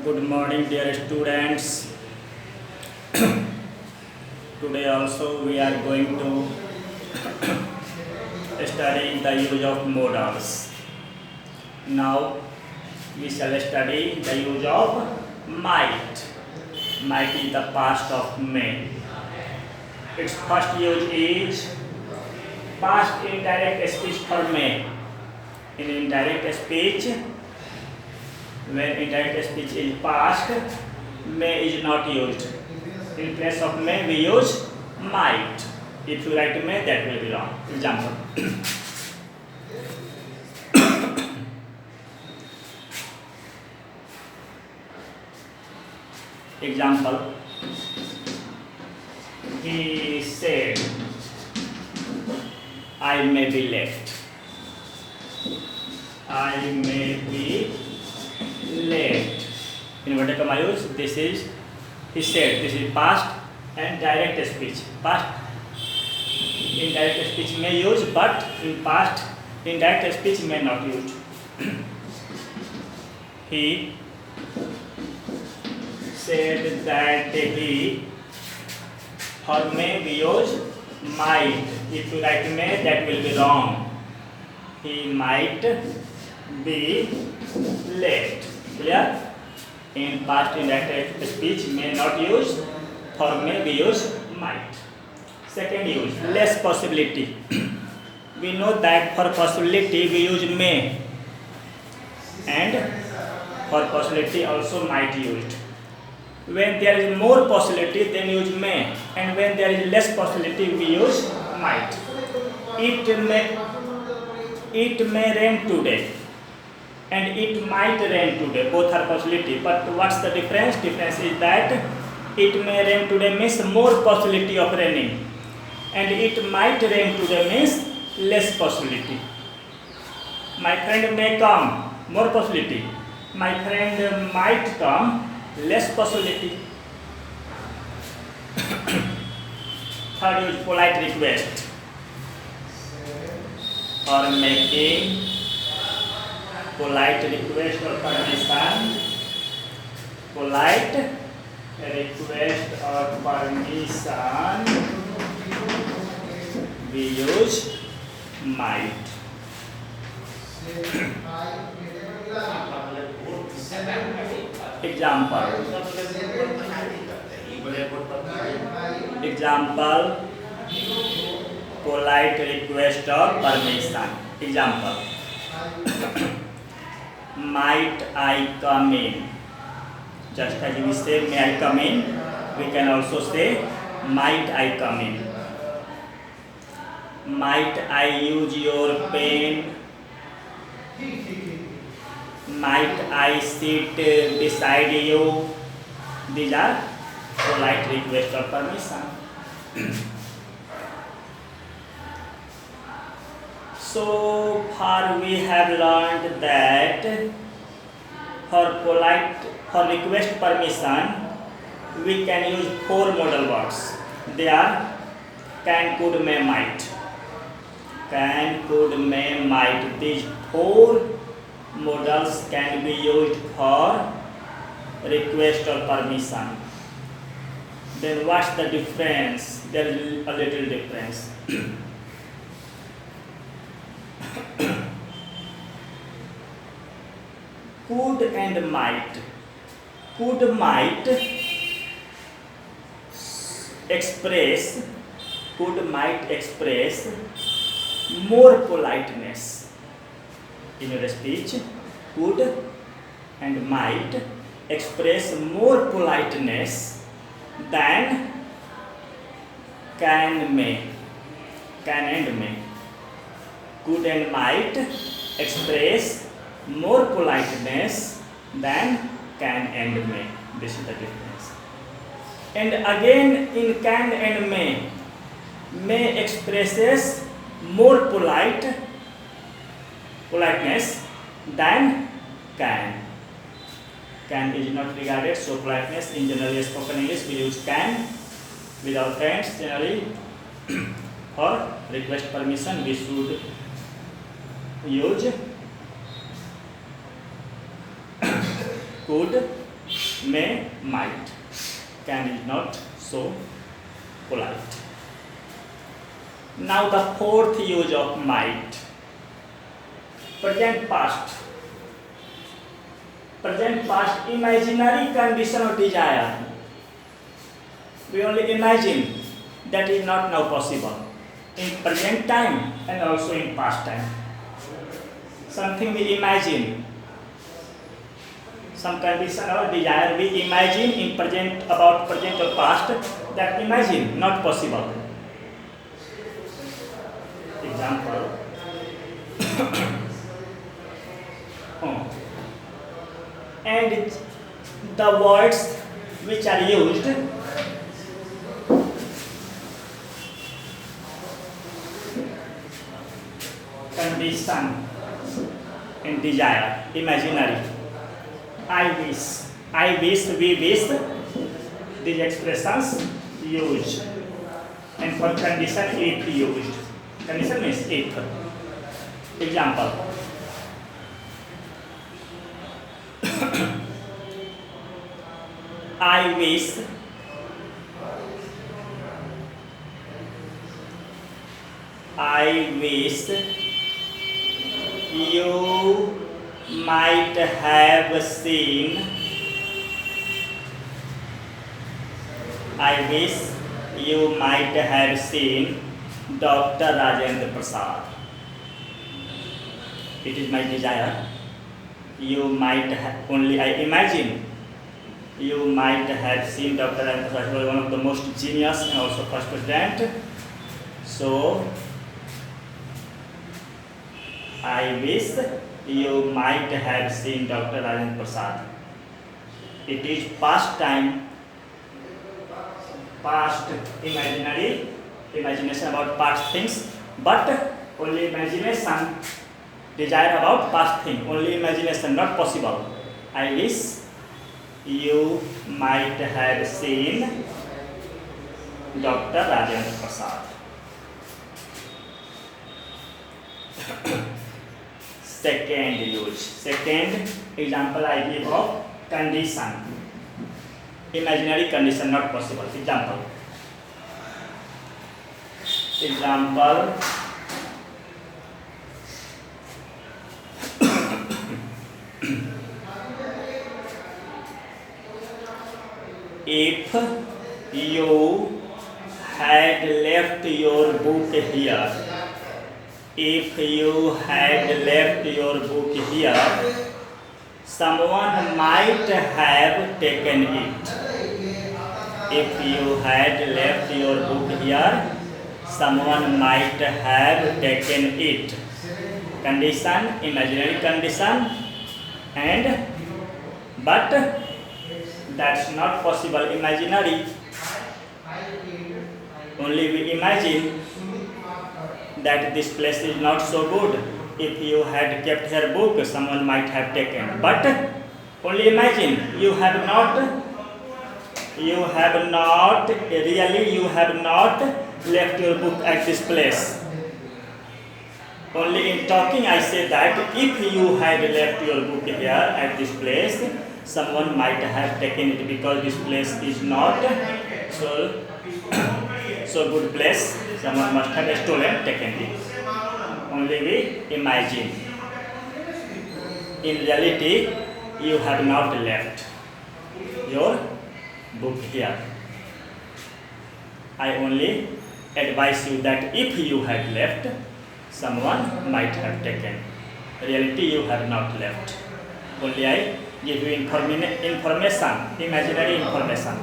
Good morning, dear students. Today also we are going to study the use of modals. Now we shall study the use of might. Might is the past of may. Its first use is past indirect speech for may. In indirect speech, when indirect speech is past, may is not used. In place of may, we use might. If you write may, that will be wrong. Example. Example. He said, I may be late. I may be late. In inverted comma use, this is he said. This is past and direct speech. Past indirect speech may use, but in past indirect speech may not use. He said that he, for may we use might. If you write may, that will be wrong. He might be late. Clear? In past indirect speech may not use, for may we use might. Second use, less possibility. We know that for possibility we use may, and for possibility also might used. When there is more possibility, then use may, and when there is less possibility, we use might. It may rain today, and it might rain today. Both are possibility, but what's the difference? Difference is that it may rain today means more possibility of raining, and it might rain today means less possibility. My friend may come, more possibility. My friend might come, less possibility. Third use, polite request, or making polite request or permission. Polite request or permission, we use might. Example, polite request or permission. Example, might I come in? Just as we say may I come in, we can also say might I come in. Might I use your pen? Might I sit beside you? These are polite request or permission. So far we have learned that for request permission, we can use four modal words. They are can, could, may, might. Can, could, may, might. These four modals can be used for request or permission. Then what's the difference? There is a little difference. Could and might. Could, might express more politeness in your speech. Could and might express more politeness than can, may. Can and may. Could and might express more politeness than can and may. This is the difference. And again in can and may expresses more politeness than can. Can is not regarded, so politeness in generally spoken English we use can. With our friends generally for request permission we should use could may, might. Can is not so polite. Now the fourth use of might. Present past. Present past, imaginary condition of desire. We only imagine. That is not now possible. In present time and also in past time. Something we imagine. Some condition or desire we imagine in present, about present or past, that imagine not possible. Example. And the words which are used condition and desire, imaginary. I wish, we wish, these expressions used. And for condition, if used. Condition means if. Example. I wish you might have seen. I wish you might have seen Dr. Rajendra Prasad. It is my desire. You might have, only I imagine. You might have seen Dr. Rajendra Prasad, was one of the most genius and also first president. So I wish you might have seen Dr. Rajendra Prasad. It is past time, past imaginary, imagination about past things, but only imagination, desire about past thing, only imagination, not possible. I wish you might have seen Dr. Rajendra Prasad. Second use. Second example I give of condition. Imaginary condition, not possible. Example. If you had left your book here, if you had left your book here, someone might have taken it. If you had left your book here, someone might have taken it. Condition, imaginary condition, and but that's not possible. Imaginary. Only we imagine that this place is not so good. If you had kept her book, someone might have taken. But only imagine. You have not left your book at this place. Only in talking I say that if you had left your book here at this place, someone might have taken it, because this place is not so good place. Someone must have stolen, taken it. Only we imagine. In reality, you have not left your book here. I only advise you that if you had left, someone might have taken. Reality, you have not left. Only I give you information, imaginary information.